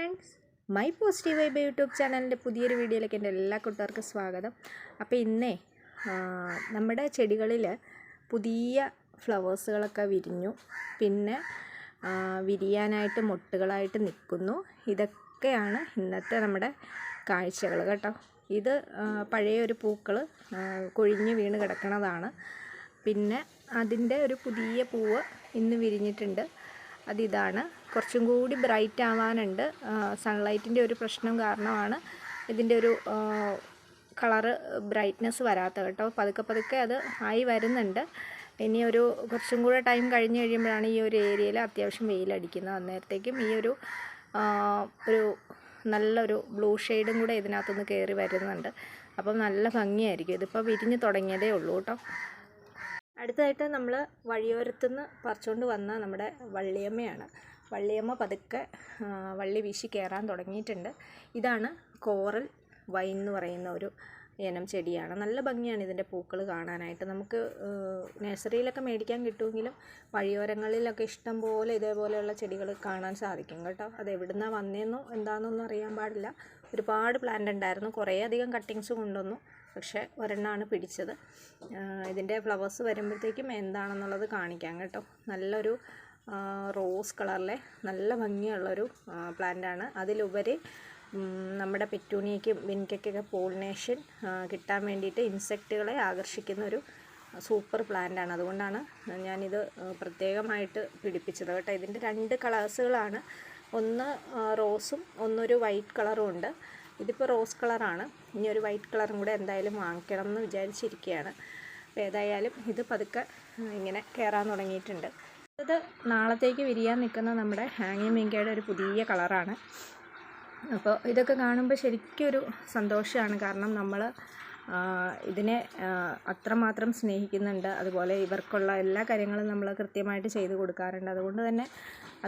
Friends, my positive vibe YouTube ചാനലിൻ്റെ പുതിയൊരു വീഡിയോയിലേക്ക് എൻ്റെ എല്ലാ കൂട്ടുകാർക്കും സ്വാഗതം. അപ്പോൾ ഇന്നേ നമ്മുടെ ചെടികളിൽ പുതിയ ഫ്ലവേഴ്സുകളൊക്കെ വിരിഞ്ഞു, പിന്നെ വിരിയാനായിട്ട് മൊട്ടുകളായിട്ട് നിൽക്കുന്നു. ഇതൊക്കെയാണ് ഇന്നത്തെ നമ്മുടെ കാഴ്ചകൾ കേട്ടോ. ഇത് പഴയ ഒരു പൂക്കൾ കൊഴിഞ്ഞ് വീണ് കിടക്കുന്നതാണ്. പിന്നെ അതിൻ്റെ ഒരു പുതിയ പൂവ് ഇന്ന് വിരിഞ്ഞിട്ടുണ്ട്. അതിതാണ്. കുറച്ചും കൂടി ബ്രൈറ്റ് ആവാനുണ്ട്. സൺലൈറ്റിൻ്റെ ഒരു പ്രശ്നം കാരണമാണ് ഇതിൻ്റെ ഒരു കളറ് ബ്രൈറ്റ്നെസ് വരാത്ത കേട്ടോ. പതുക്കെ പതുക്കെ അത് ആയി വരുന്നുണ്ട്. ഇനി ഒരു കുറച്ചും കൂടെ ടൈം കഴിഞ്ഞ് കഴിയുമ്പോഴാണ് ഈ ഒരു ഏരിയയിൽ അത്യാവശ്യം വെയിലടിക്കുന്നത്. അന്നേരത്തേക്കും ഈ ഒരു നല്ലൊരു ബ്ലൂ ഷെയ്ഡും കൂടെ ഇതിനകത്തുനിന്ന് കയറി വരുന്നുണ്ട്. അപ്പം നല്ല ഭംഗിയായിരിക്കും. ഇതിപ്പോൾ വിരിഞ്ഞ് തുടങ്ങിയതേ ഉള്ളൂ കേട്ടോ. അടുത്തതായിട്ട് നമ്മൾ വഴിയോരത്തുനിന്ന് പറിച്ചുകൊണ്ട് വന്ന നമ്മുടെ വള്ളിയമ്മയാണ്. വള്ളിയമ്മ പതുക്കെ വള്ളി വീശി കയറാൻ തുടങ്ങിയിട്ടുണ്ട്. ഇതാണ് കോറൽ വൈൻ എന്ന് പറയുന്ന ഒരു ഇനം ചെടിയാണ്. നല്ല ഭംഗിയാണ് ഇതിൻ്റെ പൂക്കൾ കാണാനായിട്ട്. നമുക്ക് നഴ്സറിയിലൊക്കെ മേടിക്കാൻ കിട്ടുമെങ്കിലും വഴിയോരങ്ങളിലൊക്കെ ഇഷ്ടം പോലെ ഇതേപോലെയുള്ള ചെടികൾ കാണാൻ സാധിക്കും കേട്ടോ. അത് എവിടുന്നാണ് വന്നതെന്നോ എന്താണെന്നൊന്നും അറിയാൻ പാടില്ല. ഒരുപാട് പ്ലാന്റ് ഉണ്ടായിരുന്നു. കുറേ അധികം കട്ടിങ്സ് കൊണ്ടുവന്നു, പക്ഷേ ഒരെണ്ണമാണ് പിടിച്ചത്. ഇതിൻ്റെ ഫ്ലവേഴ്സ് വരുമ്പോഴത്തേക്കും എന്താണെന്നുള്ളത് കാണിക്കാം കേട്ടോ. നല്ലൊരു റോസ് കളറിലെ നല്ല ഭംഗിയുള്ളൊരു പ്ലാന്റാണ്. അതിലുപരി നമ്മുടെ പെറ്റൂണിയയ്ക്കും വിൻകയ്ക്കൊക്കെ പോളിനേഷൻ കിട്ടാൻ വേണ്ടിയിട്ട് ഇൻസെക്റ്റുകളെ ആകർഷിക്കുന്ന ഒരു സൂപ്പർ പ്ലാന്റാണ്. അതുകൊണ്ടാണ് ഞാനിത് പ്രത്യേകമായിട്ട് പിടിപ്പിച്ചത് കേട്ടോ. ഇതിൻ്റെ രണ്ട് കളേഴ്സുകളാണ്. ഒന്ന് റോസും ഒന്നൊരു വൈറ്റ് കളറും ഉണ്ട്. ഇതിപ്പോൾ റോസ് കളറാണ്. ഇനി ഒരു വൈറ്റ് കളറും കൂടെ എന്തായാലും വാങ്ങിക്കണം എന്ന് വിചാരിച്ചിരിക്കുകയാണ്. അപ്പോൾ ഏതായാലും ഇത് പതുക്കെ ഇങ്ങനെ കയറാൻ തുടങ്ങിയിട്ടുണ്ട്. ഇത് നാളത്തേക്ക് വിരിയാൻ നിൽക്കുന്ന നമ്മുടെ ഹാങ്ങിങ് മിങ്കയുടെ ഒരു പുതിയ കളറാണ്. അപ്പോൾ ഇതൊക്കെ കാണുമ്പോൾ ശരിക്കും ഒരു സന്തോഷമാണ്. കാരണം നമ്മൾ ഇതിനെ അത്രമാത്രം സ്നേഹിക്കുന്നുണ്ട്. അതുപോലെ ഇവർക്കുള്ള എല്ലാ കാര്യങ്ങളും നമ്മൾ കൃത്യമായിട്ട് ചെയ്ത് കൊടുക്കാറുണ്ട്. അതുകൊണ്ട് തന്നെ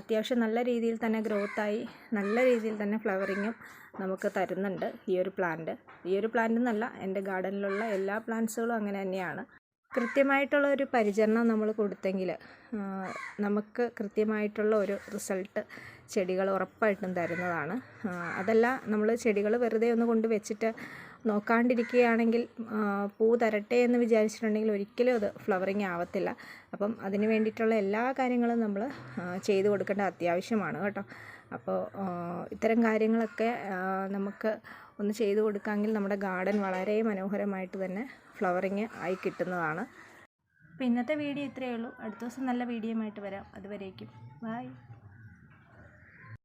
അത്യാവശ്യം നല്ല രീതിയിൽ തന്നെ ഗ്രോത്തായി നല്ല രീതിയിൽ തന്നെ ഫ്ലവറിങ്ങും നമുക്ക് തരുന്നുണ്ട് ഈ ഒരു പ്ലാന്റ്. ഈ ഒരു പ്ലാന്റ് എന്നല്ല, എൻ്റെ ഗാർഡനിലുള്ള എല്ലാ പ്ലാന്റ്സുകളും അങ്ങനെ തന്നെയാണ്. കൃത്യമായിട്ടുള്ള ഒരു പരിചരണം നമ്മൾ കൊടുത്തെങ്കിൽ നമുക്ക് കൃത്യമായിട്ടുള്ള ഒരു റിസൾട്ട് ചെടികൾ ഉറപ്പായിട്ടും തരുന്നതാണ്. അതല്ല, നമ്മൾ ചെടികൾ വെറുതെ ഒന്ന് കൊണ്ട് വെച്ചിട്ട് നോക്കാണ്ടിരിക്കുകയാണെങ്കിൽ പൂ തരട്ടെ എന്ന് വിചാരിച്ചിട്ടുണ്ടെങ്കിൽ ഒരിക്കലും അത് ഫ്ലവറിങ് ആവത്തില്ല. അപ്പം അതിന് വേണ്ടിയിട്ടുള്ള എല്ലാ കാര്യങ്ങളും നമ്മൾ ചെയ്തു കൊടുക്കേണ്ട അത്യാവശ്യമാണ് കേട്ടോ. അപ്പോൾ ഇത്തരം കാര്യങ്ങളൊക്കെ നമുക്ക് ഒന്ന് ചെയ്തു കൊടുക്കാമെങ്കിൽ നമ്മുടെ ഗാർഡൻ വളരെ മനോഹരമായിട്ട് തന്നെ ഫ്ലവറിങ് ആയി കിട്ടുന്നതാണ്. അപ്പോൾ ഇന്നത്തെ വീഡിയോ ഇത്രയേ ഉള്ളൂ. അടുത്ത ദിവസം നല്ല വീഡിയോയുമായിട്ട് വരാം. അതുവരേക്കും ബൈ.